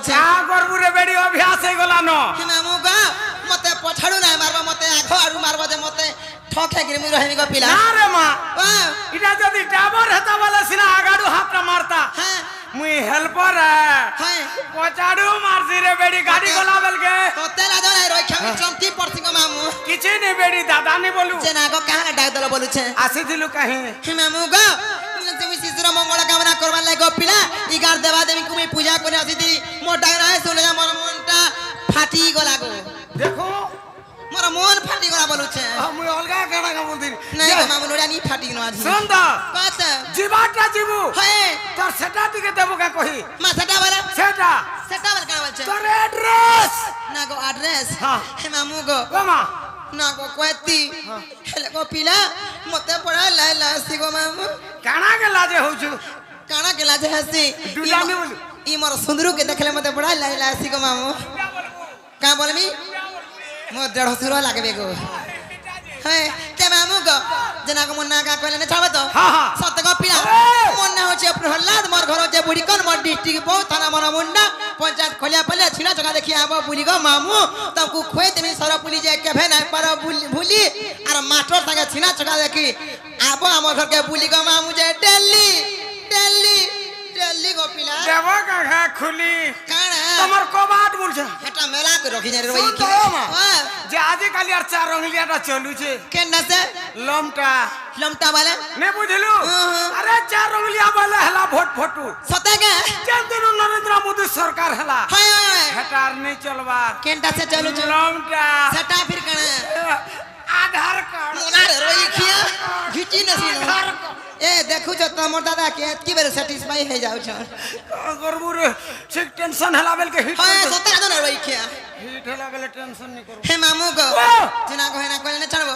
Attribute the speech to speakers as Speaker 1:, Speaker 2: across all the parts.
Speaker 1: बोलुछे
Speaker 2: का करबू रे बेडी अभ्यास हे गला न
Speaker 1: हे मामू गा मते पछाडू ना मारबा मते आखो आडू मारबा जे मते ठोके गिरमु रहमी गो पिला
Speaker 2: ना रे मां
Speaker 1: वाह
Speaker 2: इटा जदी टावर हेता वाला सिना आगाडू हाथ मारता
Speaker 1: हां
Speaker 2: मुई हेल्पर है
Speaker 1: हां
Speaker 2: पछाडू मारसी रे बेडी गाड़ी गला बेल के
Speaker 1: तो तेला जण रक्षा में चमकी पड़सी गो मामू
Speaker 2: किछि ने बेडी दादा ने बोलू
Speaker 1: जे ना गो कहां डाक दल बोलुछे
Speaker 2: आसी दिलु कहीं
Speaker 1: हे मामू गा तुम शिशुर मंगल कामना करबा लाग गो पिला ई गार देवा देवी को मैं पूजा करे आसी दी मोर डायरा है सुन जा मोर मनटा फाटी गला गो
Speaker 2: देखो
Speaker 1: मोर मन फाटी गला बोलुछे
Speaker 2: मुई अलगा गाना का बोल दिन
Speaker 1: नहीं गो मामू लोड़ा नी फाटी गनो आज
Speaker 2: सुन द
Speaker 1: कत
Speaker 2: जीवाटा जीवू
Speaker 1: हे
Speaker 2: तोर सेटा टिके देबो का कही
Speaker 1: मा सेटा वाला
Speaker 2: सेटा
Speaker 1: वाला का बोलछे
Speaker 2: तोर एड्रेस
Speaker 1: ना गो एड्रेस
Speaker 2: हां
Speaker 1: हे मामू गो
Speaker 2: मामा
Speaker 1: ना गो क्वेती हेले गो पिला मते पड़ा लाला सी गो मामू
Speaker 2: काना के लाजे होछु
Speaker 1: काना के लाजे हसी
Speaker 2: दुलानी बोलू
Speaker 1: ई मोर सुंदरू के देखले मते बड़ा लाला सी गो मामू का बोलमी मोर डेढ़ सुरो लागबे गो हे ते मामू गो जना को मन्ना का कहले ने छाबो तो
Speaker 2: हां हां
Speaker 1: सत गो पिला मन्ना होचे प्रहलाद मोर घर जे बुढ़ी कोन मोर डिस्ट्रिक्ट बहुत थाना मोर मुंडा पंचायत खोलिया पले छिना जगह देखि आबो बुली गो मामू तब को खोई देमी सर पुली जे केभे ना पर भूली आर मास्टर संगे छिना जगह देखि आबो हमर घर के बुली गो मामू जे दिल्ली दिल्ली दिल्ली गो पिला
Speaker 2: देबो का घा खुली
Speaker 1: काना
Speaker 2: तमर कोबाट बोल छ
Speaker 1: हेटा मेला के रखि जे रोई
Speaker 2: सुन
Speaker 1: के
Speaker 2: तो मां जे आजे काली आर चार रंगलियाटा चलू छे
Speaker 1: केना से
Speaker 2: लमटा
Speaker 1: लमटा वाला
Speaker 2: ने बुझलु अरे चार रंगलिया वाला हला भोट फोटू
Speaker 1: सते के
Speaker 2: चंदन नरेंद्र मोदी सरकार हला
Speaker 1: हाय हाय
Speaker 2: हटार नहीं चलवा
Speaker 1: केंटा से चलू
Speaker 2: लमटा
Speaker 1: सटा फिर कना
Speaker 2: आधार कार्ड
Speaker 1: मोला रोई खिया घिची नसीन ए देखु छ तमर दादा के की बेर सैटिस्फाई हे जाउ छ
Speaker 2: गरबुर से टेंशन हला बेल के हिट
Speaker 1: हाय सता न रोई खिया
Speaker 2: हिट हला बेल टेंशन नहीं करू
Speaker 1: हे मामू गो जना को हेना कोले न छड़बो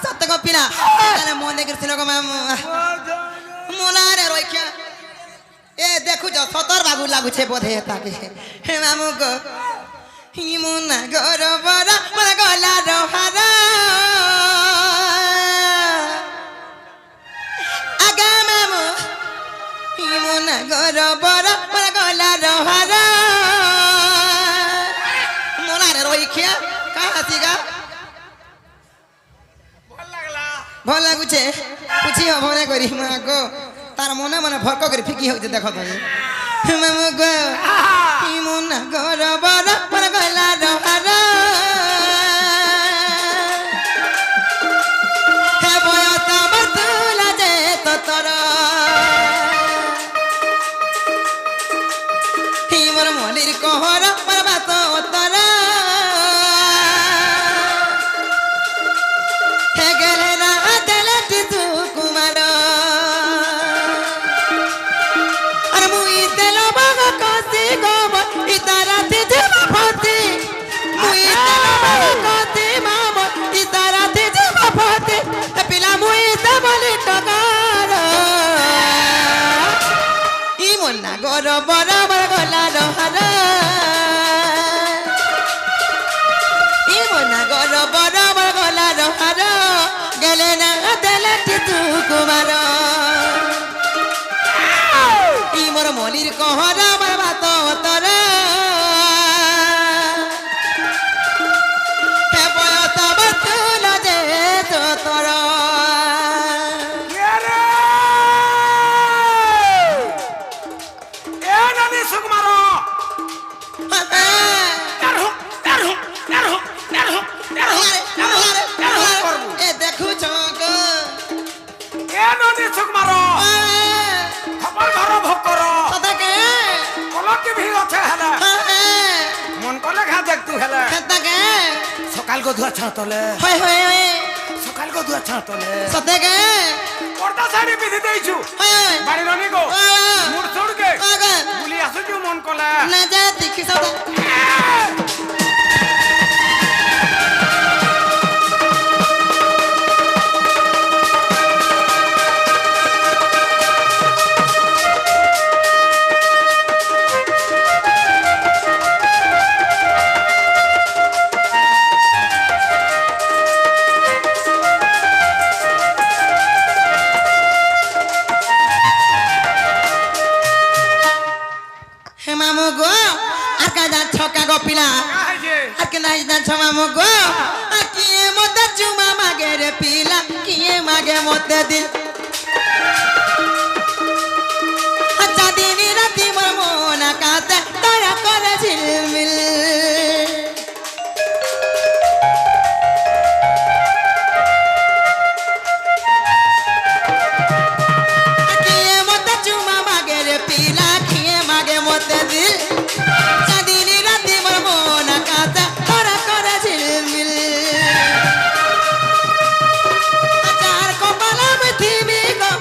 Speaker 1: सत को पिला काले मोन देख सिनो को मामू मोला रे रोई खिया ए देखु छ सतर बाबू लागु छे बोधे ताके हे मामू गो ही मुना गरो बरा बरा गला रोहारा आगा मामू ही मुना गरो बरा बरा गला रोहारा मोला रे रोई खिया कहा सीगा भल लागु छे पूछी हो भने करी मा गो तार मने मने भरक करी फिकी हो देखो तो मामू गो ही मुना गरो बरा बरा गला रोहारा हे बयता बतुला जे तो तोरा ही मोर मलिर कहरा परबा तो तोरा हे गेले ना देलति तू कुमार अरे मुई तेलो बाग कसी गोब इतारा ते जेबा फती मुई तेलो बाग कसी माम इतारा ते जेबा फती पिला मुई तबली टकार ई मोना गोर बराबर गला रहरा ई मोना गोर बराबर गला रहरा गेले ना देलति तू कुमार ई मोर मलिर कहरा बाबा तो तोरा हे बयता बतुला जे तो तोरा
Speaker 2: ये रे ए ननी सुकुमारो
Speaker 1: ए देखु छक
Speaker 2: ए ननी सुकुमारो खबर घर भोग करो
Speaker 1: सदा के
Speaker 2: कला के भी আছে হেলা মন কলে ঘা দেখ তু হেলা
Speaker 1: सदा के
Speaker 2: সকাল গো ধুয়া ছাতলে
Speaker 1: होय होय होय
Speaker 2: সকাল গো ধুয়া ছাতলে
Speaker 1: सदा के
Speaker 2: পর্দা শাড়ি পিঁধি দেইছু
Speaker 1: होय होय
Speaker 2: বাড়ি রনি গো মুড় ছড় কে
Speaker 1: आगा
Speaker 2: বুলি আসুছু মন কলা
Speaker 1: ना जा देखि सदा हे मामू गो पिला
Speaker 2: काहे जे
Speaker 1: आके नाच ना छमा मगो किए मते चुमा मागे रे पिला किए मागे मते दिल अच्छा दिन राति मोर मन काते तारा करे झिलमिल किए मते चुमा मागे रे पिला किए मागे मते दिल अच्छा दिन राति मोर मन काते तारा करे झिलमिल चार कपाला में थीमी गो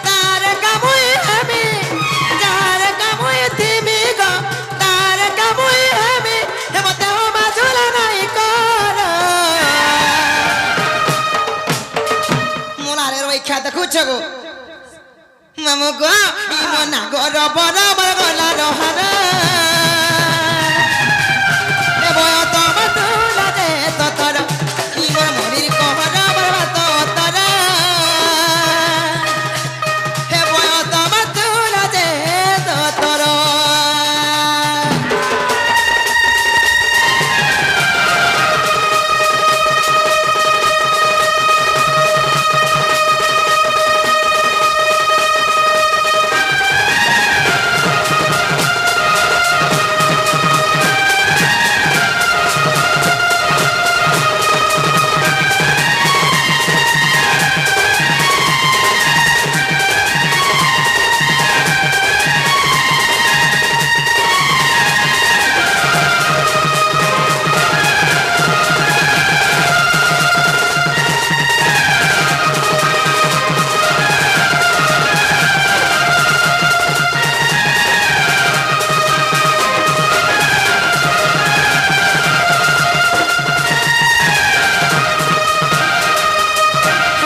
Speaker 1: तार कामुई हमी चार कामुई थीमी गो तार कामुई हमी हे मते हो बाजुला नहीं कर मोला रे रोई खा देखु छगो मामू गो ई मना गोर बराबर गला रहर ए बय तो बतुला दे तो तर ई मोर मरिर कहर बरबात तर हे बय तो बतुला दे तो तर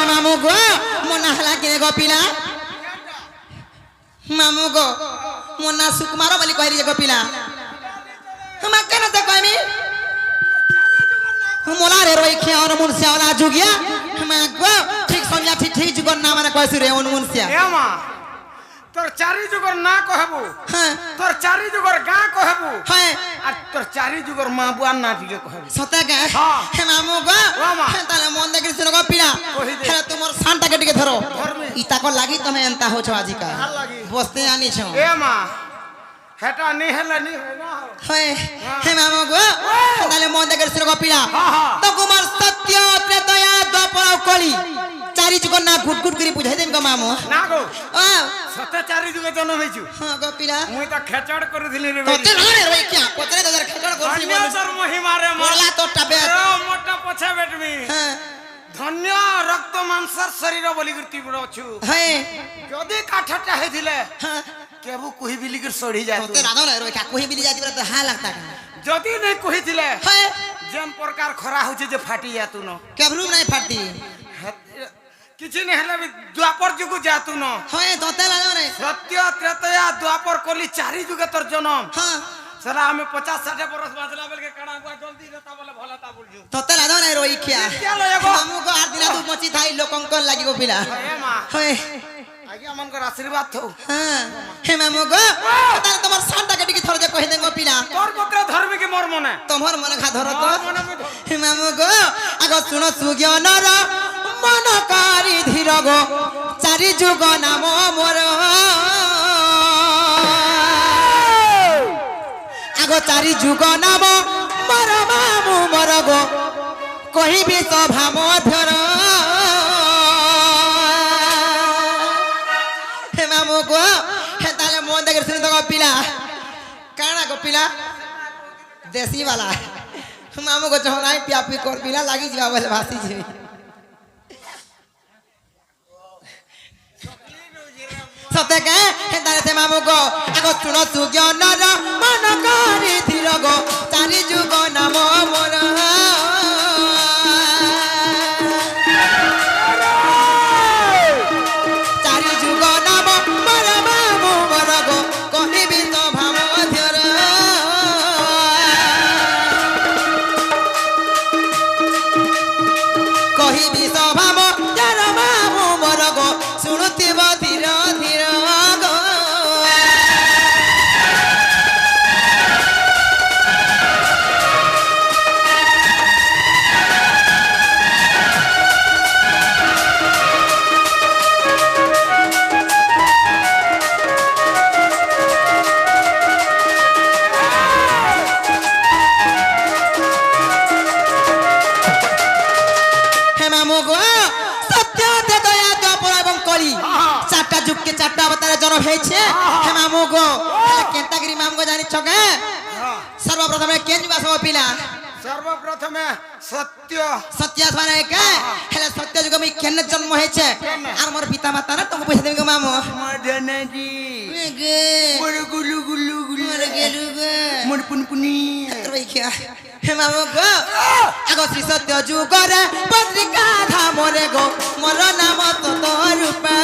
Speaker 1: मामू गो मोना हला किने गोपिला मामू गो मोना सुकुमार बोली कहरी गो पिला हम केन त कहमी मोला रे रोई खिया और मुनसिया वाला जुगिया हम गो ठीक समझा ठीक ठीक जुगन ना माने कहसु रे उन मुनसिया
Speaker 2: ए मां तोर चारी जुगर ना कहबू
Speaker 1: हां
Speaker 2: तोर चारी जुगर गा कहबू
Speaker 1: हां
Speaker 2: আর তোর চারি যুগর মা বুয়া না দিকে কহবি
Speaker 1: सता गा
Speaker 2: हाँ।
Speaker 1: हे मामू गो
Speaker 2: हाँ, माँ।
Speaker 1: ताले मन देखि सुन गो पिला
Speaker 2: कहि दे।
Speaker 1: हे तुमर सांटा के टिके धरो
Speaker 2: धरमे।
Speaker 1: इता को लागी तमे एंता हो छ आजी का
Speaker 2: ভাল লাগি
Speaker 1: बसते आनी छ
Speaker 2: এ মা হেটা নি হেলা নি হয় না
Speaker 1: हे हे मामू गो ताले मन देखि सुन गो पिला
Speaker 2: हाँ, हाँ।
Speaker 1: तो कुमार सत्य प्रेतया द्वापर कली चारि जुगन ना गुट गुट करी बुझाइ देन गो मामू
Speaker 2: না গো
Speaker 1: आ
Speaker 2: সতে চারি যুগে জন্ম হইছু
Speaker 1: हां गो पिला
Speaker 2: মুই তো খেচড় করছিলি রে
Speaker 1: তোতে না রে ভাই কি 15000 খেচড় করছি
Speaker 2: ধন্য তোর মহিমা রে মা
Speaker 1: মোরলা তো টাবে
Speaker 2: মোটা পছা বেটমি
Speaker 1: হ্যাঁ
Speaker 2: ধন্য রক্ত মাংসর শরীর বলি করতি বড় অছু
Speaker 1: হ্যাঁ
Speaker 2: যদি কাঠটা হইছিলে
Speaker 1: হ্যাঁ
Speaker 2: কেবু কহি বিলি করে সড়ি যায়
Speaker 1: তোতে রাধো না রে কাকুহি বিলি যাতি তো হা লাগতা
Speaker 2: যদি নাই কহিছিলে
Speaker 1: হ্যাঁ
Speaker 2: যেন প্রকার খরা হচ্ছে যে ফাটি যাতু ন
Speaker 1: কেবলু নাই ফাটি
Speaker 2: কিছু নেই হলে দ্বাপর যুগ যাতু ন
Speaker 1: হ্যাঁ তোতে রাধো রে
Speaker 2: সত্য ত্রেতয়া দ্বাপর কলি চারি যুগে তোর জনম
Speaker 1: হ্যাঁ
Speaker 2: সালা আমি 50-60 বরস বাজলা বেলকে কানা গুয়া জলদি রেতা বলে ভলা তা বলজু
Speaker 1: তোতে রাধো না রই খিয়া
Speaker 2: কেলো এগো
Speaker 1: মামু কো আর দিনা তু মচি থাই লোকঙ্ক লাগিবো পিলা
Speaker 2: এ মা
Speaker 1: হ্যাঁ
Speaker 2: আগে আমনকর আশীর্বাদ থৌ
Speaker 1: হ্যাঁ হে মামু গো তাহলে তোমার সানটা কেটে কি থরে যে কই দেন গো পিলা
Speaker 2: তোর গোত্র ধর্মে কি মোর মনে
Speaker 1: তোমার মনে খা ধর তো
Speaker 2: মোর মনে ধর।
Speaker 1: হে মামু গো আগো শুনো সুজ্ঞানর মনকারি ধীর গো চারি যুগ নাম মোর আগো চারি যুগ নাম মোর মামু মোর গো কহিবি সভা মধ্যর হে মামু গো হে তাহলে মন দেখে শুনে তো পিলা কানা গো পিলা देसी वाला मामू को चौनाई पिया पी कर पिला लागी जीवा बोले भासी जी सते के हेतारे ते मामू को आगो सुनो सुज्ञानर मन करी धीर गो चारि जुग नाम मोर चारि जुग नाम मोर मामू मोर गो कहिबि तो भाम ध्यर কহিবি স্বভাব যার মামু মোর গো শুণুথিব ধীর ধীর গো হয়েছে হে মামু গো কেন্তাগিরি মামু গো জানি ছকে সর্বপ্রথমে কেন যুবা সব পিলা
Speaker 2: সর্বপ্রথমে সত্য
Speaker 1: সত্য মানে কে হেলে সত্য যুগ আমি কেন জন্ম হয়েছে আর মোর পিতা মাতা না তুমি পয়সা দেবি গো মামু
Speaker 2: মদনজি
Speaker 1: গে
Speaker 2: মোর গুলু গুলু গুলু
Speaker 1: মোর গেলু গে
Speaker 2: মোর পুনপুনি
Speaker 1: হে মামু গো আগো শ্রী সত্য যুগরে পত্রিকা ধামরে গো মোর নাম তত রূপা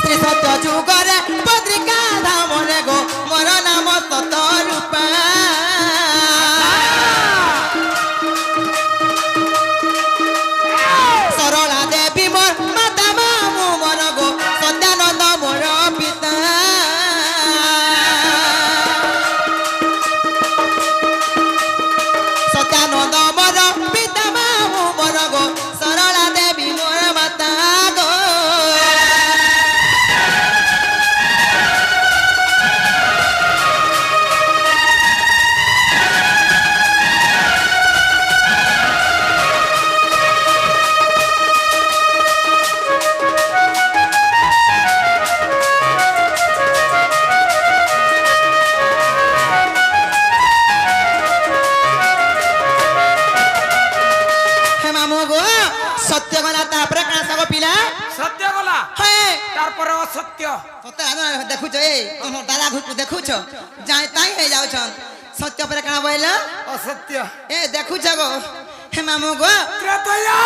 Speaker 1: শ্রী সত্য যুগরে পত্রিকা ধামরে গো মোর নাম তত রূপা সরলা দেবী মোর মাতা মামু মোর গো সত্যানন্দ মোর পিতা সত্যানন্দ মোর পিতা মামু মোর গো সরলা দেবী মোর মাতা গো হে মামু গো সত্য গলা তারপরে কাঁ সাগো পিলা
Speaker 2: সত্য গলা
Speaker 1: হ্যাঁ
Speaker 2: তারপরে অসত্য
Speaker 1: সত্য দেখুছ এই তোমার দাদা ঘুরকু দেখুছ যাই তাই হয়ে যাওছন সত্য পরে কাঁ বইলা
Speaker 2: অসত্য
Speaker 1: এ দেখুছ গো হে মামু গো
Speaker 2: ত্রেতয়া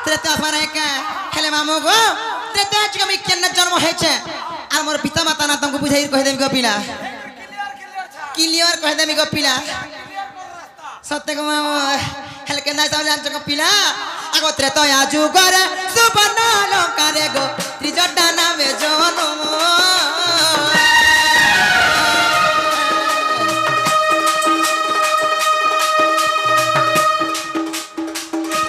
Speaker 1: ত্রেতা মানে কে হেলে মামু গো ত্রেতা যুগ আমি কেন জন্ম হয়েছে আর মোর পিতা মাতা না তোমাকে বুঝাই কই দেবি গো পিলা ক্লিয়ার কই দেবি গো পিলা সত্য গো মামু হেলে কেন যাও জানছ গো পিলা আগো ত্রেতয়া যুগরে সুবর্ণ লঙ্কারে গো ত্রিজটা নামে জন্ম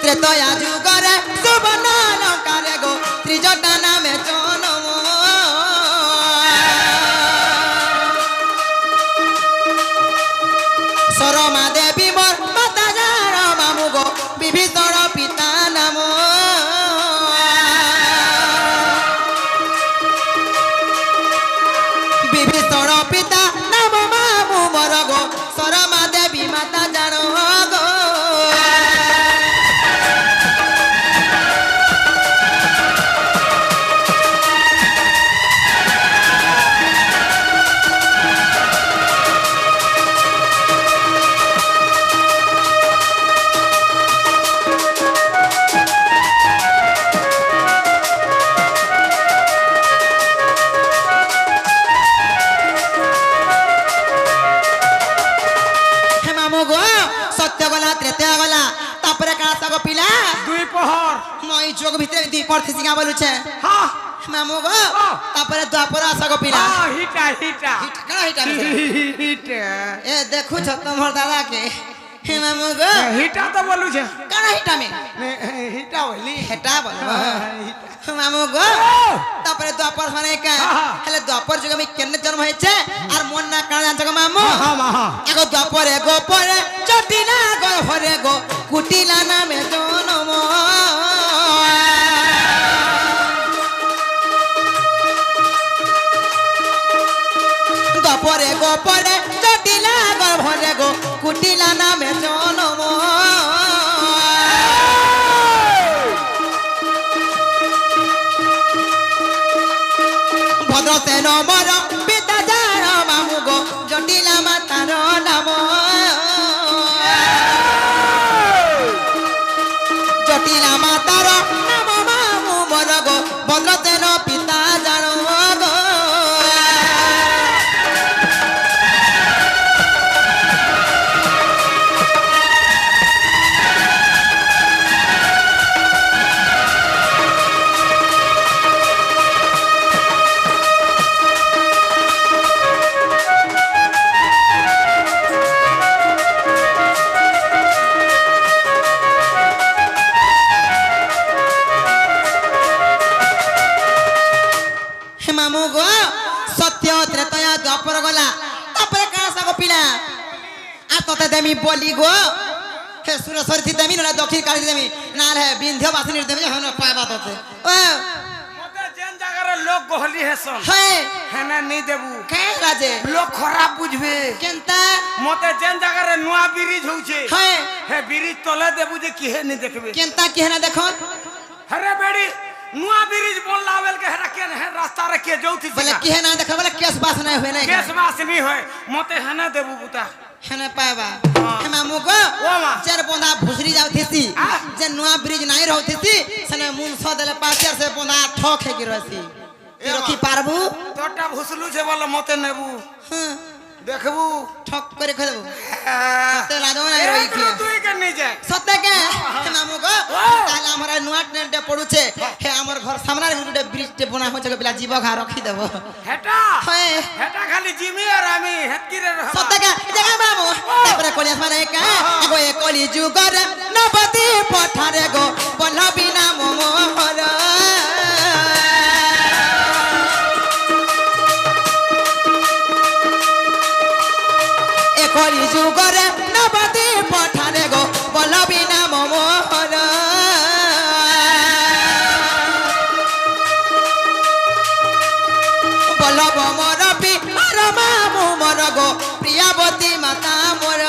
Speaker 1: ত্রেতয়া যুগরে সুবর্ণ লঙ্কারে গো ত্রিজটা নামে জন্ম সরমা দেবী মোর মাতা জান মামু গো বিভীষণ পিতা নাম বিভীষণ পিতা নাম মামু মোর গো সরমা দেবী মাতা জান গো হে মামু গো সত্য গলা ত্রেতা গলা তারপরে কাঁ সাগো পিলা
Speaker 2: দুই পহর
Speaker 1: মই যোগ ভিতরে দুই পড়তে সিঙ্গা বলুছে
Speaker 2: হ্যাঁ
Speaker 1: মামু গো তারপরে দ্বাপর সাগো পিলা
Speaker 2: হিটা হিটা
Speaker 1: কেন হিটা
Speaker 2: হিটা
Speaker 1: এ দেখুছ তোমার দাদা কে হে মামু গো
Speaker 2: হিটা তো বলুছে
Speaker 1: কেন হিটা মে
Speaker 2: হিটা হইলি
Speaker 1: হেটা বল মামু গো তারপরে দ্বাপর মানে কে হেলে দ্বাপর যুগ আমি কেন জন্ম হয়েছে আর মন না কারণ জানছ গো মামু আগো দ্বাপরে গো পরে চটিলা গো হরে গো কুটিলা নামে জন্ম দ্বাপরে গো পরে চটিলা গো হরে গো কুটিলা নামে জন্ম ভদ্রসেন মর পিতা জান মামু গো জটিলা মাতার নাম জটিলা মাতার নাম মামু মর গো ভদ্রসেন পিতা জান গো মামু গো সত্য ত্রেতয়া দ্বাপর গলা তারপরে কাঁ সাগো পিলা আর তোতে দেমি বলি গো হে সুরেশ্বর দেমি না দক্ষিণ কালী দেমি না রে বিন্ধ্য বাসিনী দেবে হন পাবা তোতে ও
Speaker 2: মতে যেন জায়গার লোক গহলি হেসন
Speaker 1: হে
Speaker 2: হেনে নি দেবু
Speaker 1: কে রাজে
Speaker 2: লোক খারাপ বুঝবে
Speaker 1: কেনতা
Speaker 2: মতে যেন জায়গার নুয়া ব্রিজ হউছে
Speaker 1: হে
Speaker 2: হে ব্রিজ তলে দেবু যে কি হে নি দেখবে
Speaker 1: কেনতা কি হেনা দেখো
Speaker 2: হরে বেড়ি নুয়া ব্রিজ বললা বেল কে হেরা কেন হে রাস্তা রে কে যাউতি
Speaker 1: বলে কি হেনা দেখো বলে কেস বাস নাই হয় না
Speaker 2: কেস বাস নি হয় মতে হেনে দেবু বুতা
Speaker 1: হেনা পাবা
Speaker 2: হ্যাঁ।
Speaker 1: হেমা মুগো
Speaker 2: ও মা
Speaker 1: চার বন্ধা ভুসরি যাউথিছি
Speaker 2: আহ।
Speaker 1: যে নুয়া ব্রিজ নাই রহুথিছি সেনে মুন ছ দেলে পাচের সে বন্ধা ঠক হে গিরছি তুই রখি পারবু
Speaker 2: তোরটা ভুসলু যে বলে মতে নেবু
Speaker 1: হ্যাঁ
Speaker 2: দেখবু
Speaker 1: ঠক করে খে দেবো
Speaker 2: হ্যাঁ।
Speaker 1: তে লাজো নাই রই কি
Speaker 2: তুই কে নি যায়
Speaker 1: সত্যি কে হেমা মুগো
Speaker 2: ও।
Speaker 1: তাহলে আমার নুয়া ট্রেনটা পড়ুছে হে আমার ঘর সামনে গুটে ব্রিজ টে বনা হচ্ছে বিলা জীব ঘা রখি দেব
Speaker 2: হেটা
Speaker 1: হয়
Speaker 2: হেটা খালি জিমি আর আমি হেতকি রে রহবা
Speaker 1: সত্যকে জায়গা বাবু তারপরে কলি আসমানে কা আগো এ কলি যুগর নবতি পঠারে গো বলবি না মোহর এ কলি যুগর নবতি পঠারে গো বলবি না মোহর বলব মোর পির মামু মোর গো প্রিয়াবতী মাতা মোর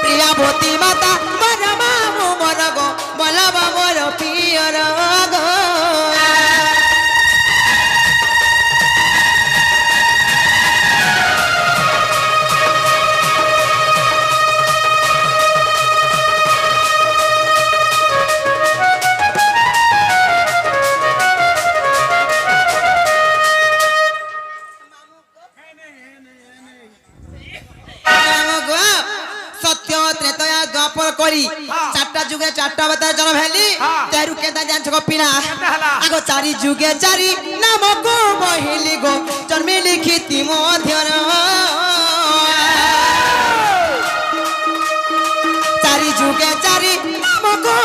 Speaker 1: প্রিয়াবতী মাতা মোর মামু মোর গো বলব মোর পিয়র গো সত্য ত্রেতয়া দ্বাপর করি চারটা যুগে চারটা অবতার জন্ম হেলি তেরু কেদা জানছ গো পিনা আগো চারি যুগে চারি নাম গো মহিলি গো জন্মে লিখিতি মধ্যর চারি যুগে চারি নাম গো